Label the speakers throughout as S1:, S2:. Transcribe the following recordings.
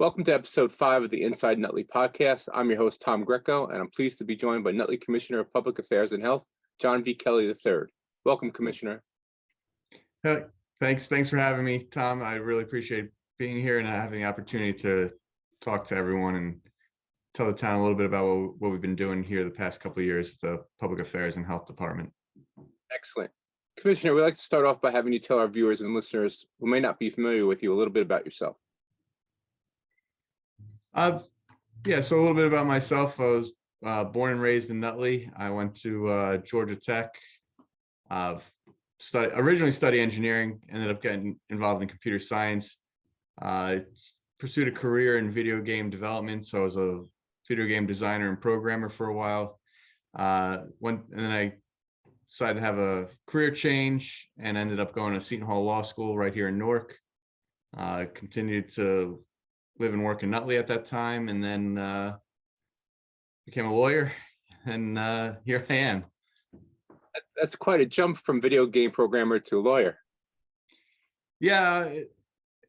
S1: Welcome to episode 5 of the Inside Nutley podcast. I'm your host, Tom Greco, and I'm pleased to be joined by Nutley Commissioner of Public Affairs and Health, John V. Kelly III. Welcome, Commissioner.
S2: Hey, thanks for having me, Tom. I really appreciate being here and having the opportunity to talk to everyone and tell the town a little bit about what we've been doing here the past couple of years at the Public Affairs and Health Department.
S1: Excellent. Commissioner, we'd like to start off by having you tell our viewers and listeners who may not be familiar with you a little bit about yourself.
S2: So a little bit about myself. I was born and raised in Nutley. I went to Georgia Tech. Originally studied engineering, ended up getting involved in computer science. Pursued a career in video game development, so I was a video game designer and programmer for a while. And then I decided to have a career change and ended up going to Seton Hall Law School right here in Newark. Continued to live and work in Nutley at that time, and then became a lawyer, and here I am.
S1: That's quite a jump from video game programmer to lawyer.
S2: Yeah,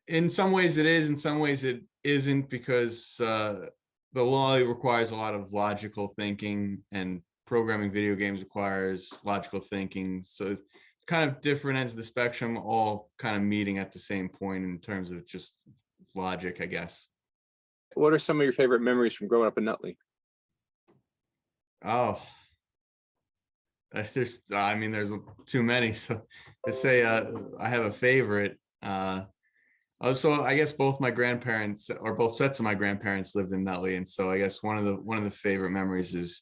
S2: in some ways it is, in some ways it isn't, because the law requires a lot of logical thinking, and programming video games requires logical thinking. So kind of different ends of the spectrum, all kind of meeting at the same point in terms of just logic, I guess.
S1: What are some of your favorite memories from growing up in Nutley?
S2: Oh, there's too many. So to say I have a favorite. So I guess both my grandparents, or both sets of my grandparents, lived in Nutley, and so I guess one of the favorite memories is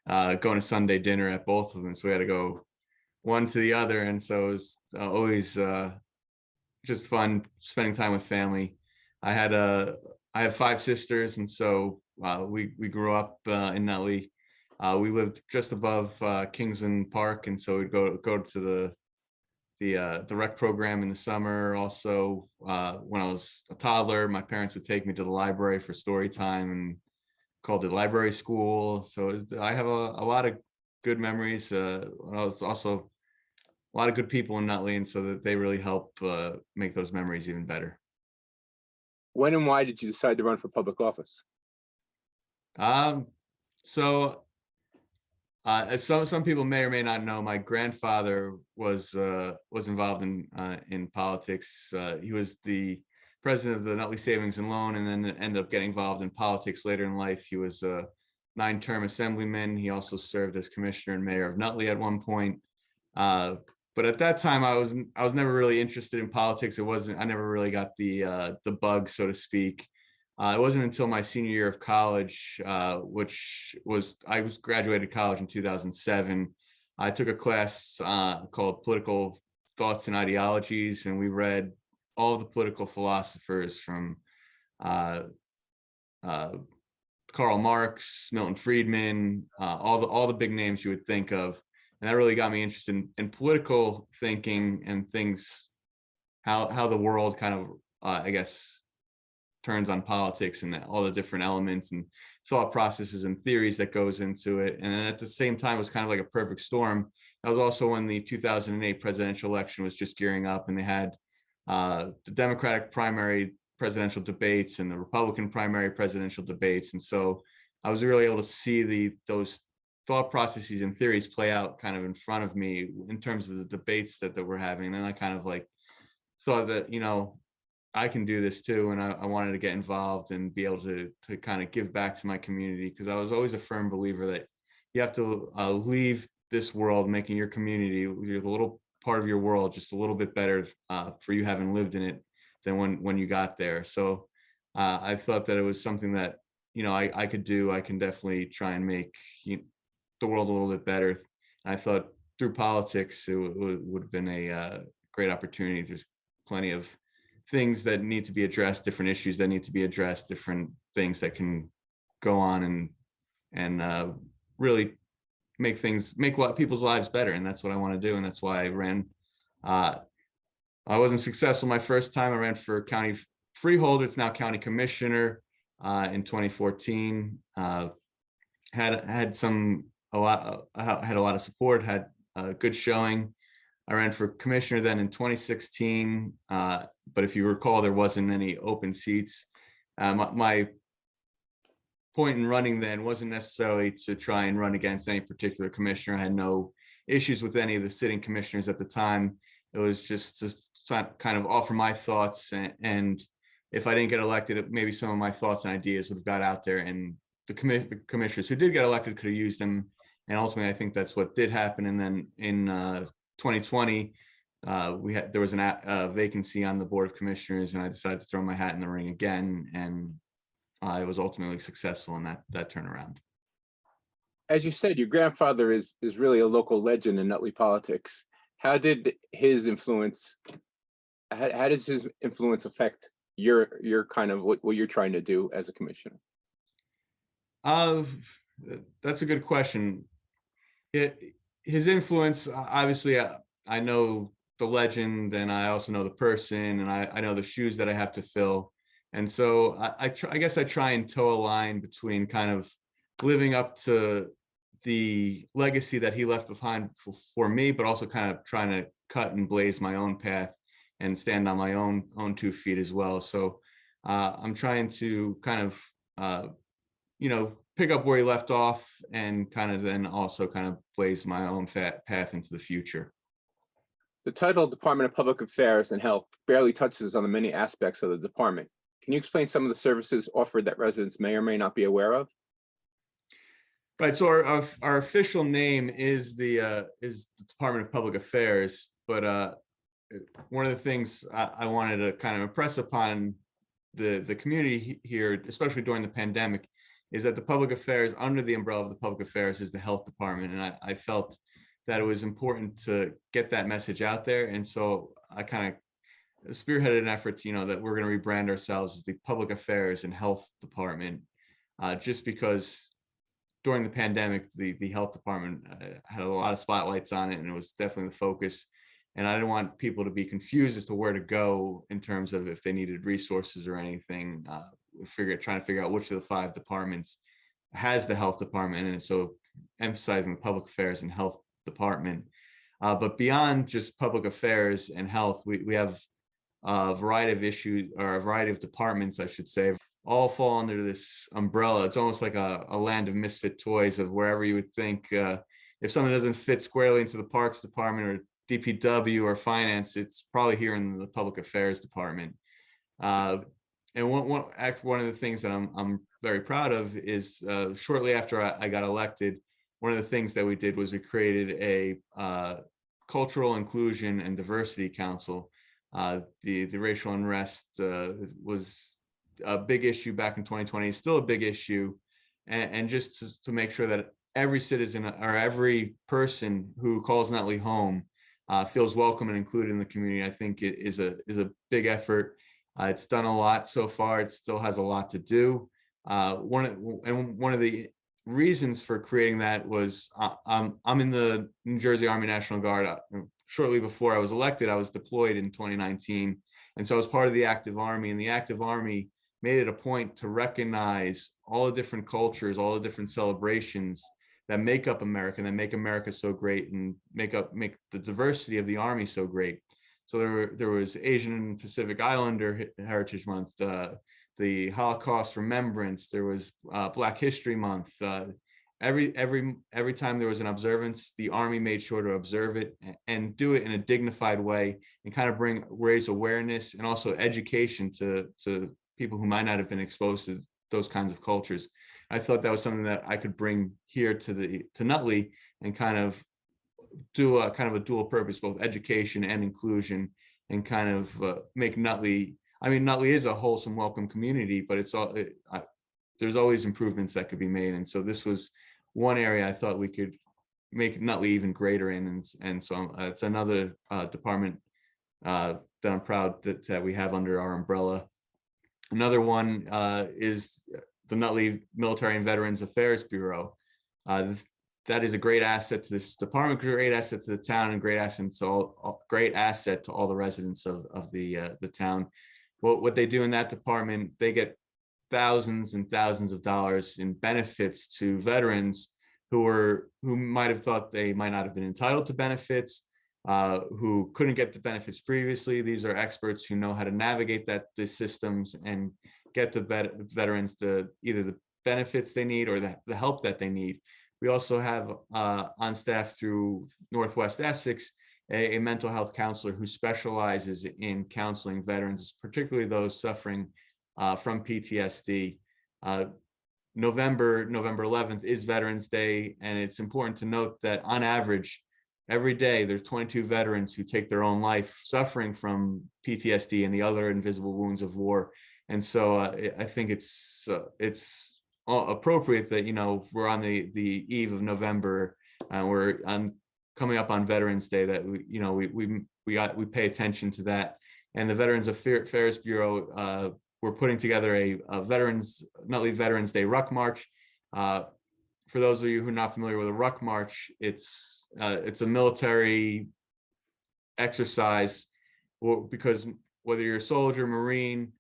S2: going to Sunday dinner at both of them. So we had to go one to the other, and so it was always just fun spending time with family. I have 5 sisters, and so we grew up in Nutley. We lived just above Kingsland Park, and so we'd go to the rec program in the summer. Also, when I was a toddler, my parents would take me to the library for story time, and called it library school. So I have a lot of good memories. Also a lot of good people in Nutley, and so that they really help make those memories even better.
S1: When and why did you decide to run for public office?
S2: So as some people may or may not know, my grandfather was involved in politics. He was the president of the Nutley Savings and Loan, and then ended up getting involved in politics later in life. He was a 9-term assemblyman. He also served as commissioner and mayor of Nutley at one point. But at that time, I was never really interested in politics. I never really got the bug, so to speak. It wasn't until my senior year of college, I graduated college in 2007. I took a class called Political Thoughts and Ideologies, and we read all the political philosophers from Karl Marx, Milton Friedman, all the big names you would think of. And that really got me interested in political thinking and things, how the world kind of, I guess, turns on politics, and all the different elements and thought processes and theories that goes into it. And then at the same time, it was kind of like a perfect storm. That was also when the 2008 presidential election was just gearing up, and they had the Democratic primary presidential debates and the Republican primary presidential debates. And so I was really able to see those thought processes and theories play out kind of in front of me in terms of the debates that we're having. And then I kind of like thought that, I can do this too. And I wanted to get involved and be able to kind of give back to my community, because I was always a firm believer that you have to leave this world making your community, your little part of your world, just a little bit better for you having lived in it than when you got there. So I thought that it was something that, I could do. I can definitely try and make the world a little bit better. And I thought through politics, it would have been a great opportunity. There's plenty of things that need to be addressed, different issues that need to be addressed, different things that can go on and really make a lot of people's lives better. And that's what I want to do. And that's why I ran. I wasn't successful my first time. I ran for county freeholder. It's now county commissioner in 2014. Had a lot of support, had a good showing. I ran for commissioner then in 2016, but if you recall, there wasn't any open seats. My point in running then wasn't necessarily to try and run against any particular commissioner. I had no issues with any of the sitting commissioners at the time. It was just to kind of offer my thoughts, and if I didn't get elected, maybe some of my thoughts and ideas would have got out there, and the commissioners who did get elected could have used them. And ultimately, I think that's what did happen. And then in 2020, there was a vacancy on the board of commissioners, and I decided to throw my hat in the ring again, and I was ultimately successful in that turnaround.
S1: As you said, your grandfather is really a local legend in Nutley politics. How did his influence? How does his influence affect your kind of what you're trying to do as a commissioner?
S2: That's a good question. His influence, obviously, I know the legend, and I also know the person, and I know the shoes that I have to fill. And so I guess I try and toe a line between kind of living up to the legacy that he left behind for me, but also kind of trying to cut and blaze my own path and stand on my own 2 feet as well. So I'm trying to kind of, pick up where he left off, and kind of then also kind of blaze my own path into the future.
S1: The title Department of Public Affairs and Health barely touches on the many aspects of the department. Can you explain some of the services offered that residents may or may not be aware of?
S2: Right. So our official name is the Department of Public Affairs, but one of the things I wanted to kind of impress upon the community here, especially during the pandemic, is that the public affairs, under the umbrella of the public affairs, is the health department. And I felt that it was important to get that message out there. And so I kind of spearheaded an effort, that we're going to rebrand ourselves as the public affairs and health department, just because during the pandemic, the health department had a lot of spotlights on it, and it was definitely the focus. And I didn't want people to be confused as to where to go in terms of if they needed resources or anything. Trying to figure out which of the 5 departments has the health department, and so emphasizing the public affairs and health department. But beyond just public affairs and health, we have a variety of issues, or a variety of departments, I should say, all fall under this umbrella. It's almost like a land of misfit toys, of wherever you would think if someone doesn't fit squarely into the parks department or DPW or finance, it's probably here in the public affairs department. And one of the things that I'm very proud of is shortly after I got elected, one of the things that we did was we created a cultural inclusion and diversity council. The racial unrest was a big issue back in 2020. It's still a big issue, and just to make sure that every citizen or every person who calls Nutley home feels welcome and included in the community, I think it is a big effort. It's done a lot so far. It still has a lot to do. One of the reasons for creating that was I'm in the New Jersey Army National Guard. Shortly before I was elected, I was deployed in 2019, and so I was part of the active Army. And the active Army made it a point to recognize all the different cultures, all the different celebrations that make up America, that make America so great, and make the diversity of the Army so great. So there was Asian and Pacific Islander Heritage Month, the Holocaust Remembrance. There was Black History Month. Every time there was an observance, the Army made sure to observe it and do it in a dignified way, and kind of raise awareness and also education to people who might not have been exposed to those kinds of cultures. I thought that was something that I could bring here to Nutley, and kind of do a kind of a dual purpose, both education and inclusion, and kind of make Nutley. I mean, Nutley is a wholesome, welcome community, but there's always improvements that could be made. And so this was one area I thought we could make Nutley even greater in. And so it's another department that I'm proud that we have under our umbrella. Another one is the Nutley Military and Veterans Affairs Bureau. That is a great asset to this department, great asset to the town, and great asset to all the residents of the town. What they do in that department, they get thousands and thousands of dollars in benefits to veterans who might have thought they might not have been entitled to benefits, who couldn't get the benefits previously. These are experts who know how to navigate the systems and get the veterans either the benefits they need or the help that they need. We also have on staff through Northwest Essex a mental health counselor who specializes in counseling veterans, particularly those suffering from PTSD. November 11th is Veterans Day, and it's important to note that on average, every day there's 22 veterans who take their own life suffering from PTSD and the other invisible wounds of war. And so I think it's appropriate that, you know, we're on the eve of November, and we're coming up on Veterans Day, that we pay attention to that. And the Veterans Affairs Bureau, we're putting together a Nutley Veterans Day Ruck March. For those of you who are not familiar with a Ruck March, it's a military exercise, because whether you're a soldier, Marine,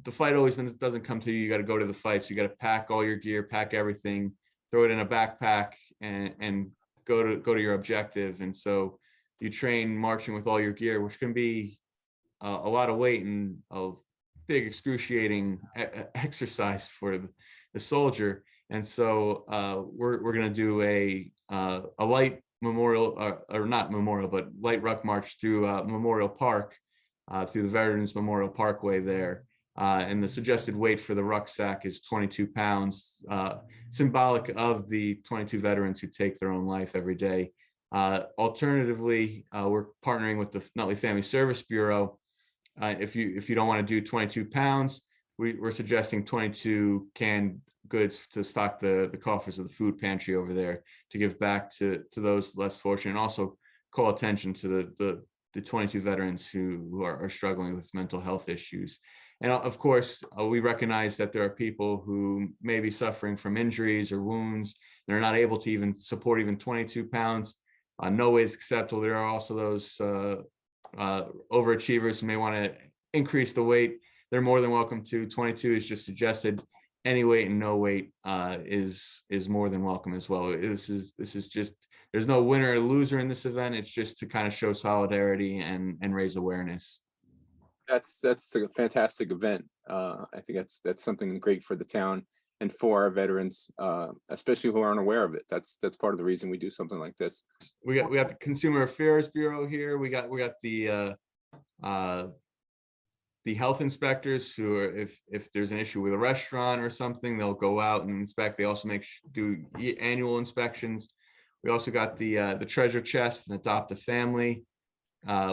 S2: the fight always doesn't come to you. You got to go to the fight. So you got to pack all your gear, pack everything, throw it in a backpack, and go to your objective. And so you train marching with all your gear, which can be a lot of weight and a big excruciating exercise for the soldier. And so we're going to do a light memorial, or not memorial, but light ruck march through Memorial Park, through the Veterans Memorial Parkway there. And the suggested weight for the rucksack is 22 pounds, symbolic of the 22 veterans who take their own life every day. Alternatively, we're partnering with the Nutley Family Service Bureau. If you don't want to do 22 pounds, we're suggesting 22 canned goods to stock the coffers of the food pantry over there, to give back to those less fortunate, and also call attention to the 22 veterans who are struggling with mental health issues. And of course, we recognize that there are people who may be suffering from injuries or wounds. They're not able to even support even 22 pounds. No way is acceptable. There are also those overachievers who may want to increase the weight. They're more than welcome to. 22 is just suggested. Any weight and no weight is more than welcome as well. This is just, there's no winner or loser in this event. It's just to kind of show solidarity and raise awareness.
S1: That's a fantastic event. I think that's something great for the town and for our veterans, especially who aren't aware of it. That's part of the reason we do something like this.
S2: We got the Consumer Affairs Bureau here. We got the health inspectors who are, if there's an issue with a restaurant or something, they'll go out and inspect. They also do annual inspections. We also got the treasure chest and adopt a family,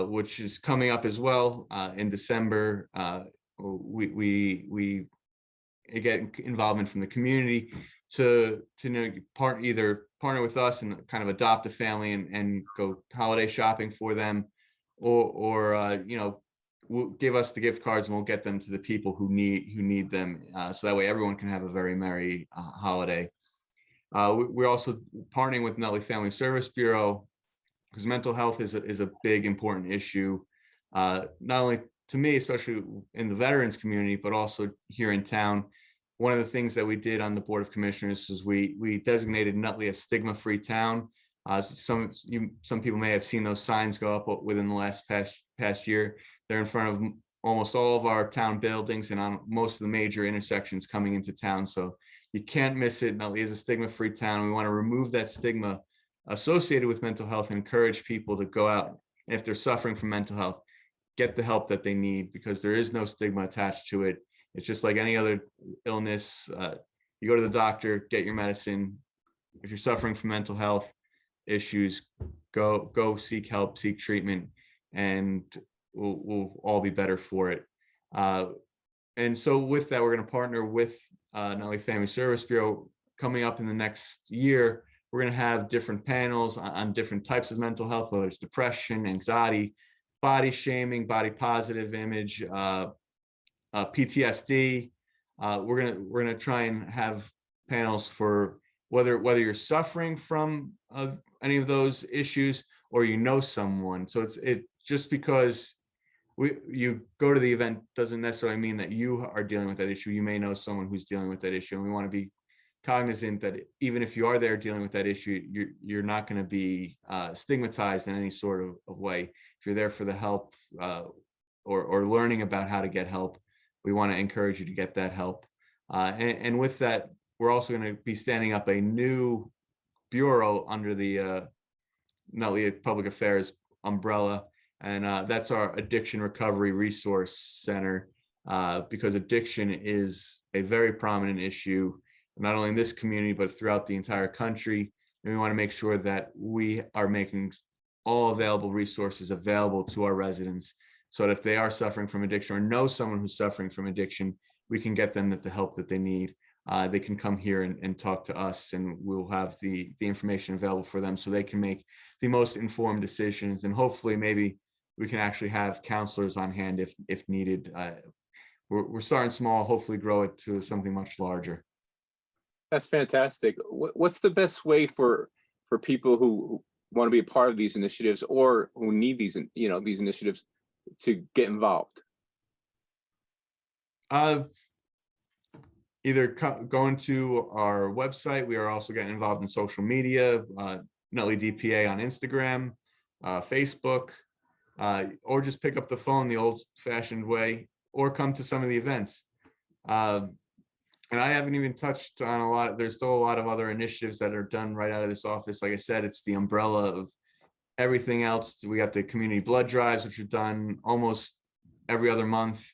S2: which is coming up as well in December. We get involvement from the community to either partner with us and kind of adopt a family and go holiday shopping for them, or give us the gift cards and we'll get them to the people who need them. So that way everyone can have a very merry holiday. We're also partnering with Nutley Family Service Bureau, because mental health is a big, important issue, not only to me, especially in the veterans community, but also here in town. One of the things that we did on the Board of Commissioners is we designated Nutley a stigma-free town. Some people may have seen those signs go up within the last past year. They're in front of almost all of our town buildings and on most of the major intersections coming into town. So you can't miss it. Nutley is a stigma-free town. We want to remove that stigma associated with mental health and encourage people to go out, and if they're suffering from mental health, get the help that they need, because there is no stigma attached to it. It's just like any other illness. You go to the doctor, get your medicine. If you're suffering from mental health issues, go seek help, seek treatment, and we'll all be better for it. And so with that, we're going to partner with Nutley Family Service Bureau. Coming up in the next year, we're going to have different panels on different types of mental health, whether it's depression, anxiety, body shaming, body positive image, PTSD. We're gonna try and have panels for whether you're suffering from any of those issues, or someone. So it's just because you go to the event doesn't necessarily mean that you are dealing with that issue. You may know someone who's dealing with that issue, and we want to be cognizant that even if you are there dealing with that issue, you're not going to be stigmatized in any sort of way. If you're there for the help or learning about how to get help, we want to encourage you to get that help. And with that, we're also going to be standing up a new bureau under the Nutley Public Affairs umbrella, and that's our Addiction Recovery Resource Center, because addiction is a very prominent issue, not only in this community, but throughout the entire country. And we want to make sure that we are making all available resources available to our residents, so that if they are suffering from addiction or know someone who's suffering from addiction, we can get them the help that they need. They can come here and talk to us, and we'll have the information available for them so they can make the most informed decisions. And hopefully maybe we can actually have counselors on hand if needed. We're starting small, hopefully grow it to something much larger.
S1: That's fantastic. What's the best way for people who want to be a part of these initiatives or who need these, these initiatives to get involved?
S2: Either going to our website. We are also getting involved in social media, Nutley DPA on Instagram, Facebook, or just pick up the phone the old-fashioned way, or come to some of the events. And I haven't even touched on a lot. There's still a lot of other initiatives that are done right out of this office. Like I said, it's the umbrella of everything else. We got the community blood drives, which are done almost every other month.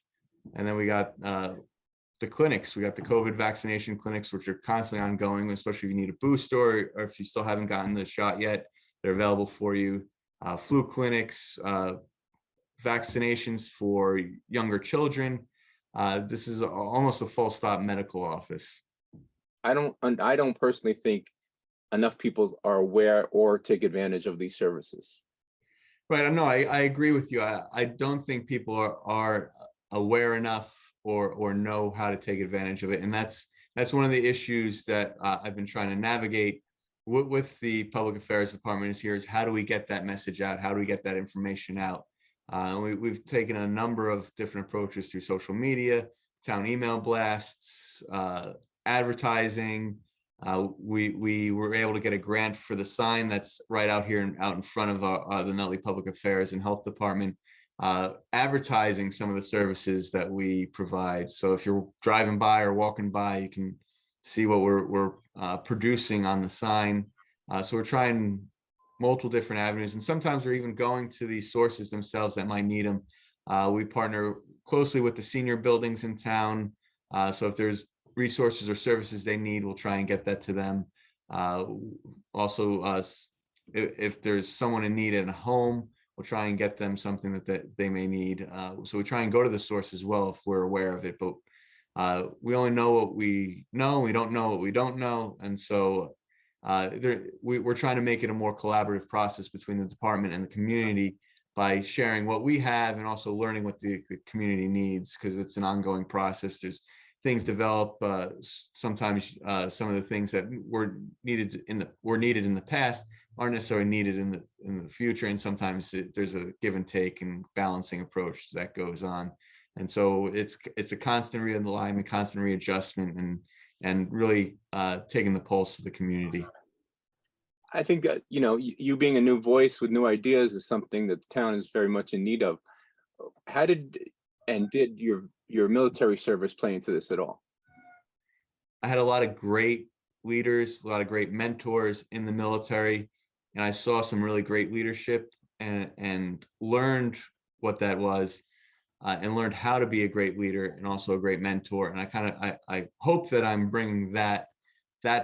S2: And then we got the clinics. We got the COVID vaccination clinics, which are constantly ongoing, especially if you need a booster or if you still haven't gotten the shot yet, they're available for you. Flu clinics, vaccinations for younger children. This is almost a full stop medical office.
S1: I don't personally think enough people are aware or take advantage of these services.
S2: Right. No, I agree with you. I don't think people are aware enough or know how to take advantage of it. And that's one of the issues that I've been trying to navigate with the public affairs department is how do we get that message out? How do we get that information out? We've taken a number of different approaches through social media, town email blasts, advertising. We were able to get a grant for the sign that's right out here out in front of the Nutley Public Affairs and Health Department, advertising some of the services that we provide. So if you're driving by or walking by, you can see what we're producing on the sign. So we're trying multiple different avenues, and sometimes we're even going to these sources themselves that might need them. We partner closely with the senior buildings in town, so if there's resources or services they need, we'll try and get that to them. Also, if there's someone in need in a home, we'll try and get them something that they may need. So we try and go to the source as well if we're aware of it, but we only know what we know. We don't know what we don't know, and so we're trying to make it a more collaborative process between the department and the community by sharing what we have and also learning what the community needs, because it's an ongoing process. There's things develop. Sometimes some of the things that were needed in the past aren't necessarily needed in the future, and sometimes there's a give and take and balancing approach that goes on. And so it's a constant realignment, constant readjustment, and really taking the pulse of the community.
S1: I think you being a new voice with new ideas is something that the town is very much in need of. How did your military service play into this at all?
S2: I had a lot of great leaders, a lot of great mentors in the military, and I saw some really great leadership and learned what that was, and learned how to be a great leader and also a great mentor. And I hope that I'm bringing that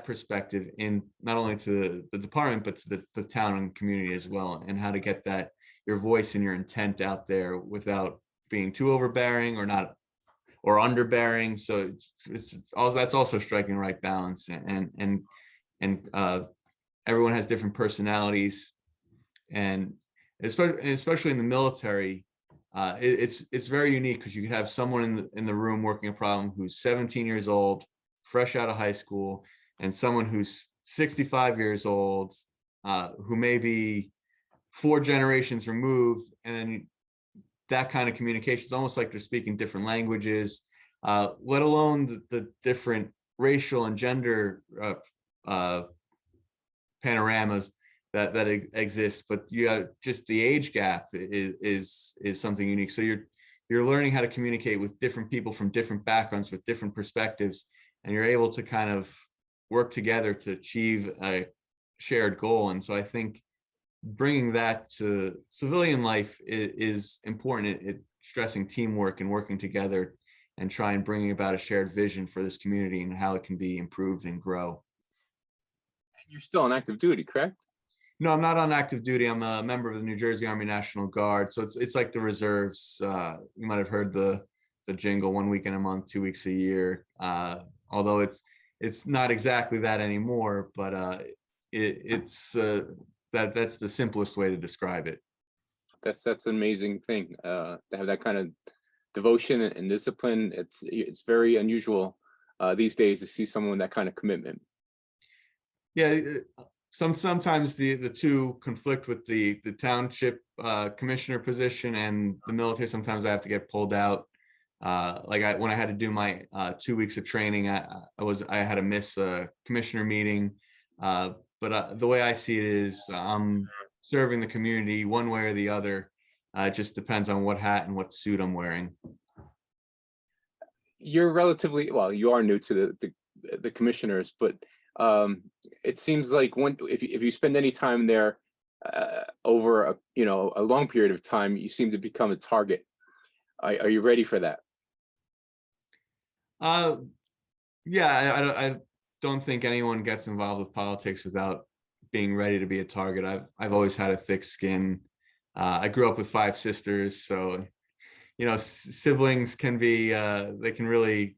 S2: perspective in not only to the department, but to the town and community as well, and how to get your voice and your intent out there without being too overbearing or underbearing. So that's also striking the right balance, and everyone has different personalities, and especially in the military, it's very unique because you could have someone in the room working a problem who's 17 years old, fresh out of high school, and someone who's 65 years old, who may be 4 generations removed, and that kind of communication is almost like they're speaking different languages, let alone the different racial and gender panoramas that exist. But you have just the age gap is something unique. So you're learning how to communicate with different people from different backgrounds with different perspectives, and you're able to kind of work together to achieve a shared goal. And so I think bringing that to civilian life is important. Stressing teamwork and working together and try and bringing about a shared vision for this community and how it can be improved and grow.
S1: You're still on active duty, correct?
S2: No, I'm not on active duty. I'm a member of the New Jersey Army National Guard. So it's like the reserves. You might have heard the jingle, 1 week in a month, 2 weeks a year. Although it's not exactly that anymore, but it's that's the simplest way to describe it.
S1: That's an amazing thing, to have that kind of devotion and discipline. It's very unusual these days to see someone with that kind of commitment.
S2: Yeah, sometimes the two conflict with the township commissioner position and the military. Sometimes I have to get pulled out. Like when I had to do my 2 weeks of training, I had to miss a commissioner meeting. But the way I see it is, I'm serving the community one way or the other. It just depends on what hat and what suit I'm wearing.
S1: You're relatively well. You are new to the commissioners, but it seems like if you spend any time there over a long period of time, you seem to become a target. Are you ready for that?
S2: Uh, yeah, I don't think anyone gets involved with politics without being ready to be a target. I've always had a thick skin. I grew up with 5 sisters, so siblings can be they can really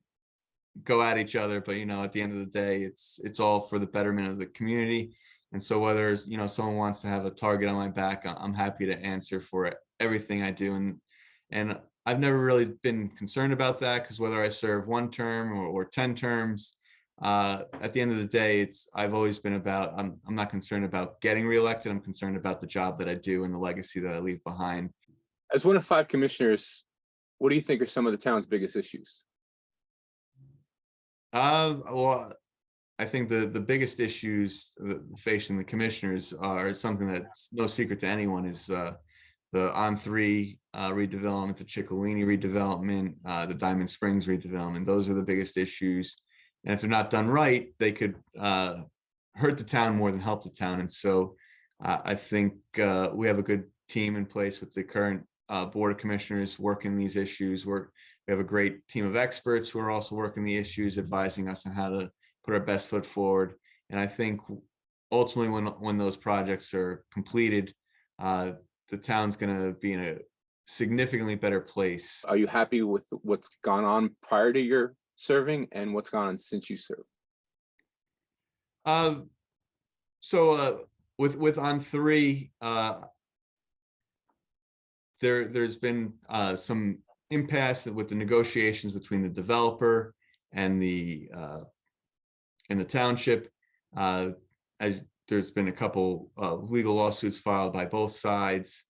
S2: go at each other, but at the end of the day, it's all for the betterment of the community. And so whether someone wants to have a target on my back, I'm happy to answer for everything I do. And I've never really been concerned about that, because whether I serve 1 term or 10 terms, at the end of the day, I've always been about, I'm not concerned about getting reelected. I'm concerned about the job that I do and the legacy that I leave behind.
S1: As one of 5 commissioners, what do you think are some of the town's biggest issues?
S2: Well, I think the biggest issues facing the commissioners are something that's no secret to anyone, is the On3 redevelopment, the Chicalini redevelopment, the Diamond Springs redevelopment. Those are the biggest issues. And if they're not done right, they could hurt the town more than help the town. And so I think we have a good team in place with the current Board of Commissioners working these issues. We have a great team of experts who are also working the issues, advising us on how to put our best foot forward. And I think ultimately, when those projects are completed, the town's going to be in a significantly better place.
S1: Are you happy with what's gone on prior to your serving and what's gone on since you served?
S2: So with On3, there's been some impasse with the negotiations between the developer and the township. As there's been a couple of legal lawsuits filed by both sides.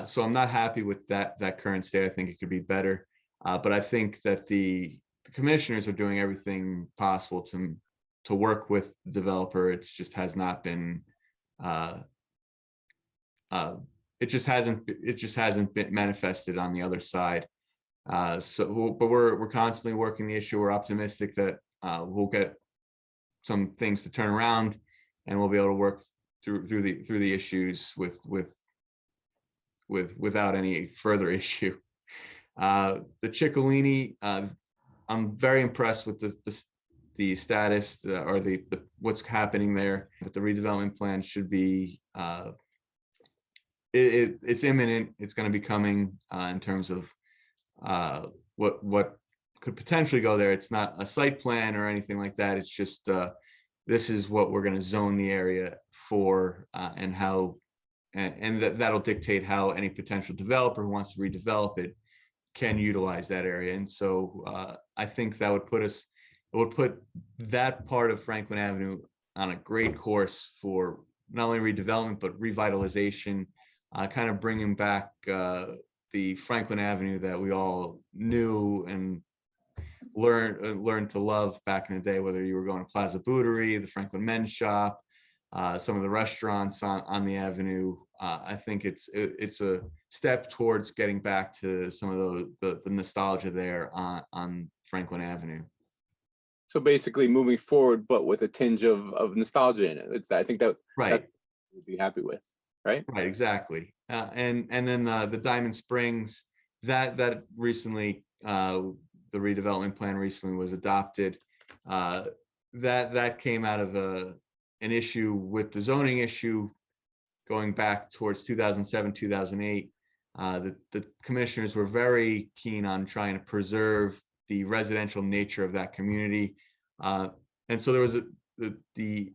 S2: So I'm not happy with that current state. I think it could be better. But I think that the commissioners are doing everything possible to work with the developer. It just has not been it just hasn't been manifested on the other side. But we're constantly working the issue. We're optimistic that we'll get some things to turn around, and we'll be able to work through the issues without any further issue. The Chicalini, I'm very impressed with the status or the what's happening there. But the redevelopment plan should be it's imminent. It's going to be coming in terms of what could potentially go there. It's not a site plan or anything like that. It's just this is what we're going to zone the area for, and how, and that'll dictate how any potential developer who wants to redevelop it can utilize that area. And so I think that it would put that part of Franklin Avenue on a great course for not only redevelopment but revitalization, kind of bringing back the Franklin Avenue that we all knew and learned to love back in the day, whether you were going to Plaza Bouderie, the Franklin Men's Shop, some of the restaurants on the avenue. I think it's a step towards getting back to some of the nostalgia there on Franklin Avenue.
S1: So basically moving forward, but with a tinge of nostalgia in it. I think that
S2: Right.
S1: we'd be happy with, right?
S2: Right, exactly. And then the Diamond Springs, that recently, the redevelopment plan recently was adopted. Uh, that came out of an issue with the zoning issue going back towards 2007, 2008. The commissioners were very keen on trying to preserve the residential nature of that community. And so there was the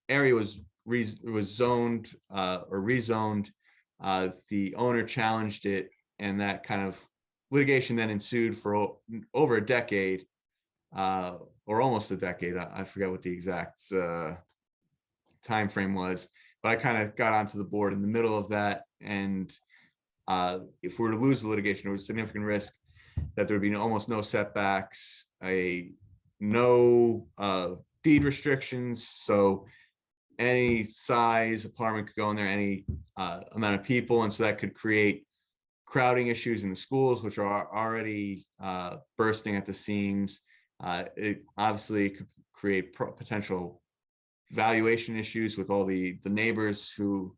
S2: area was zoned or rezoned. The owner challenged it, and that kind of litigation then ensued for over a decade, or almost a decade. I forget what the exact time frame was, but I kind of got onto the board in the middle of that. And if we were to lose the litigation, there was a significant risk that there would be almost no setbacks, no deed restrictions. So any size apartment could go in there, any amount of people. And so that could create crowding issues in the schools, which are already bursting at the seams. It obviously could create potential valuation issues with all the neighbors who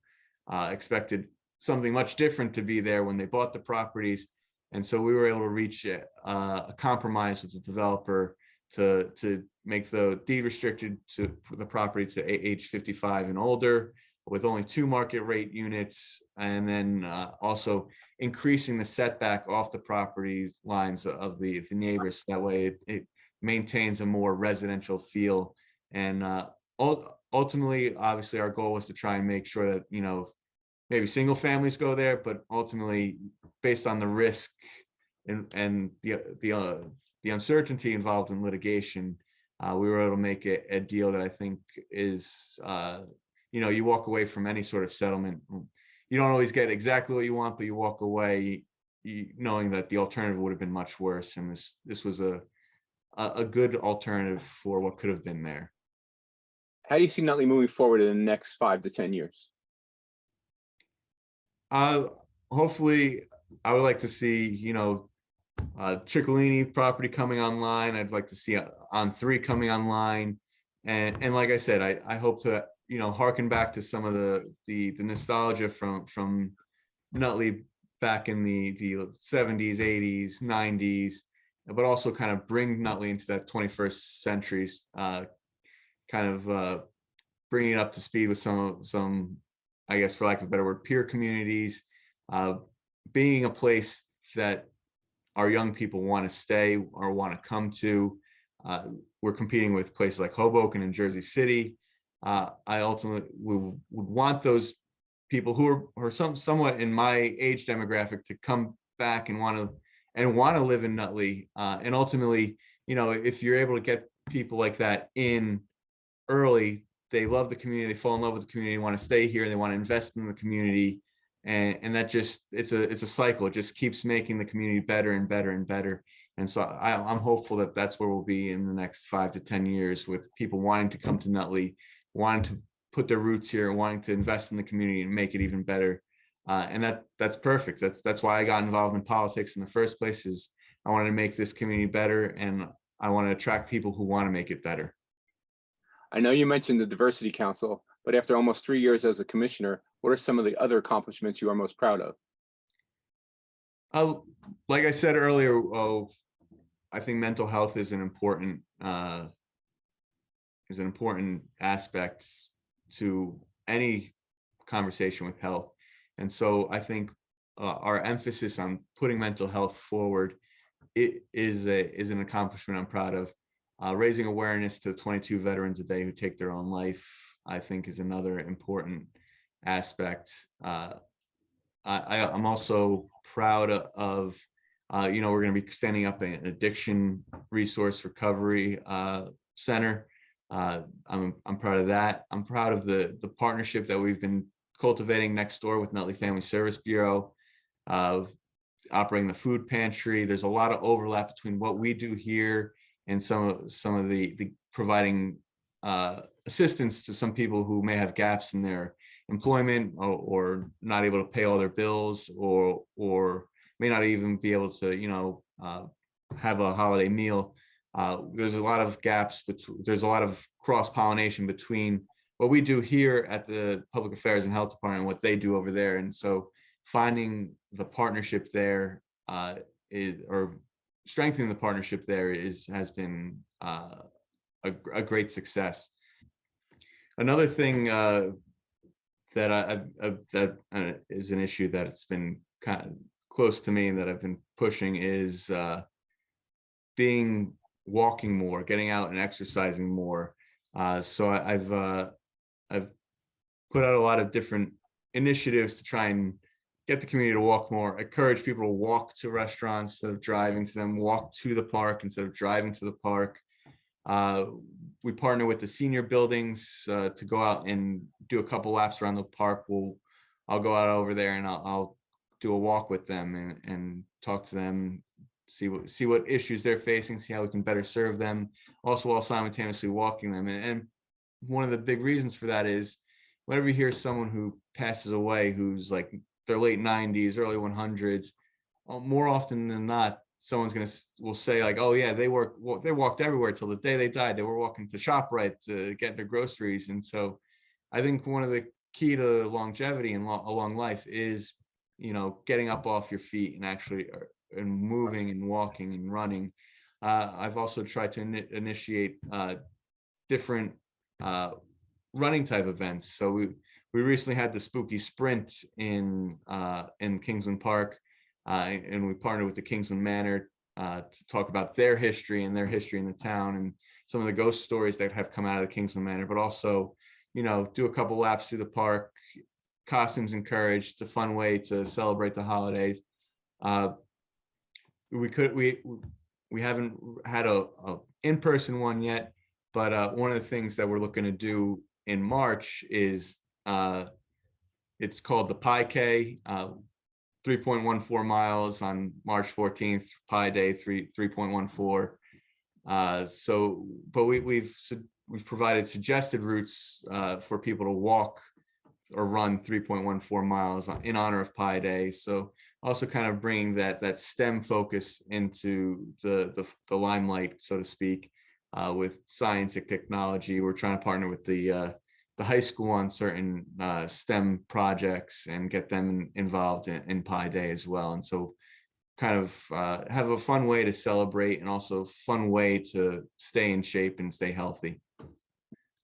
S2: expected something much different to be there when they bought the properties. And so we were able to reach a compromise with the developer to make the deed restricted to the property to age 55 and older, with only 2 market rate units, and then also increasing the setback off the property lines of the neighbors. That way it maintains a more residential feel. And ultimately, obviously, our goal was to try and make sure that, maybe single families go there, but ultimately, based on the risk and the uncertainty involved in litigation, we were able to make a deal that I think is, you walk away from any sort of settlement. You don't always get exactly what you want, but you walk away knowing that the alternative would have been much worse. And this was a good alternative for what could have been there.
S1: How do you see Nutley moving forward in the next 5 to 10 years?
S2: Uh, Hopefully, I would like to see, Ciccolini property coming online. I'd like to see on 3 coming online. And like I said, I hope to, harken back to some of the nostalgia from Nutley back in the 70s, 80s, 90s, but also kind of bring Nutley into that 21st century, kind of bringing it up to speed with some, I guess, for lack of a better word, peer communities, being a place that our young people want to stay or want to come to. We're competing with places like Hoboken and Jersey City. I ultimately would want those people who are somewhat in my age demographic to come back and want to live in Nutley. And ultimately, if you're able to get people like that in early, they love the community, they fall in love with the community, want to stay here, they want to invest in the community. And that just, it's a cycle. It just keeps making the community better and better and better. And so I'm hopeful that that's where we'll be in the next 5 to 10 years, with people wanting to come to Nutley, wanting to put their roots here, wanting to invest in the community and make it even better. And that's perfect. That's why I got involved in politics in the first place, is I wanted to make this community better, and I want to attract people who want to make it better.
S1: I know you mentioned the Diversity Council, but after almost 3 years as a commissioner, what are some of the other accomplishments you are most proud of?
S2: Like I said earlier, I think mental health is an important aspect to any conversation with health. And so I think our emphasis on putting mental health forward, it is an accomplishment I'm proud of. Raising awareness to 22 veterans a day who take their own life, I think, is another important aspect. I'm also proud of, we're going to be standing up an addiction resource recovery center. I'm proud of that. I'm proud of the partnership that we've been cultivating next door with Nutley Family Service Bureau, of operating the food pantry. There's a lot of overlap between what we do here and some of the providing assistance to some people who may have gaps in their employment, or not able to pay all their bills, or may not even be able to, have a holiday meal. There's a lot of gaps, there's a lot of cross-pollination between what we do here at the Public Affairs and Health Department and what they do over there. And so finding the partnership there or strengthening the partnership there has been a great success. Another thing that is an issue that it's been kind of close to me and that I've been pushing is walking more, getting out and exercising more. So I've put out a lot of different initiatives to try and get the community to walk more, encourage people to walk to restaurants instead of driving to them, walk to the park instead of driving to the park. We partner with the senior buildings to go out and do a couple laps around the park. I'll go out over there and I'll do a walk with them and talk to them, see what issues they're facing, see how we can better serve them, also while simultaneously walking them. And one of the big reasons for that is whenever you hear someone who passes away who's like their late 90s, early 100s, more often than not, someone's will say like, oh yeah, they walked everywhere till the day they died. They were walking to ShopRite to get their groceries. And so I think one of the key to longevity and a long life is, getting up off your feet and actually and moving and walking and running. I've also tried to initiate different running type events. So we recently had the Spooky Sprint in Kingsland Park, and we partnered with the Kingsland Manor to talk about their history in the town and some of the ghost stories that have come out of the Kingsland Manor, but also, do a couple laps through the park, costumes encouraged. It's a fun way to celebrate the holidays. We haven't had a in-person one yet, but one of the things that we're looking to do in March is it's called the Pi K, 3.14 miles on March 14th, Pi Day 3.14. But we've provided suggested routes for people to walk or run 3.14 miles in honor of Pi Day. So also kind of bringing that STEM focus into the limelight, so to speak, with science and technology. We're trying to partner with the high school on certain STEM projects and get them involved in Pi Day as well. And so kind of have a fun way to celebrate and also fun way to stay in shape and stay healthy.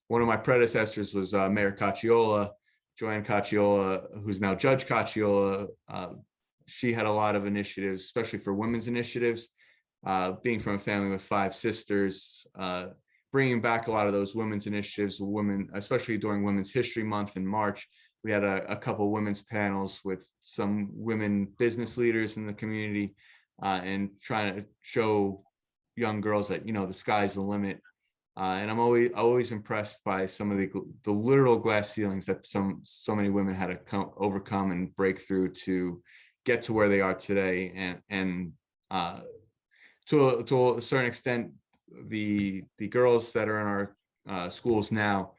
S2: One of my predecessors was Mayor Cacciola, Joanne Cacciola, who's now Judge Cacciola. She had a lot of initiatives, especially for women's initiatives, being from a family with 5 sisters, bringing back a lot of those women's initiatives, especially during Women's History Month in March. We had a couple women's panels with some women business leaders in the community, and trying to show young girls that, the sky's the limit. And I'm always impressed by some of the literal glass ceilings that so many women had to overcome and break through to get to where they are today. And to a certain extent, the girls that are in our schools now,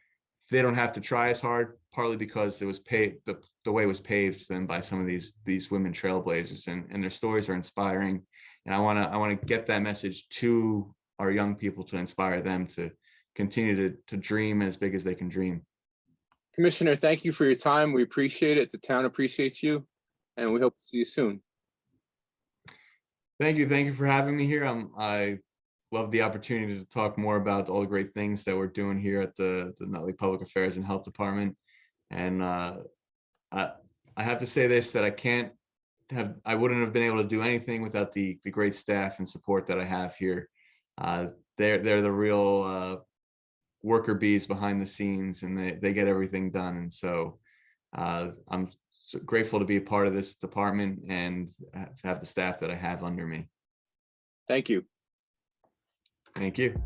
S2: they don't have to try as hard, partly because it was paved, the way was paved to them by some of these women trailblazers, and their stories are inspiring. And I want to get that message to our young people to inspire them to continue to dream as big as they can dream.
S1: Commissioner, thank you for your time. We appreciate it. The town appreciates you, and we hope to see you soon.
S2: Thank you for having me here. I love the opportunity to talk more about all the great things that we're doing here at the Nutley Public Affairs and Health Department. And I have to say this, that I wouldn't have been able to do anything without the great staff and support that I have here. They're the real worker bees behind the scenes, and they get everything done. And so I'm so grateful to be a part of this department and have the staff that I have under me.
S1: Thank you.
S2: Thank you.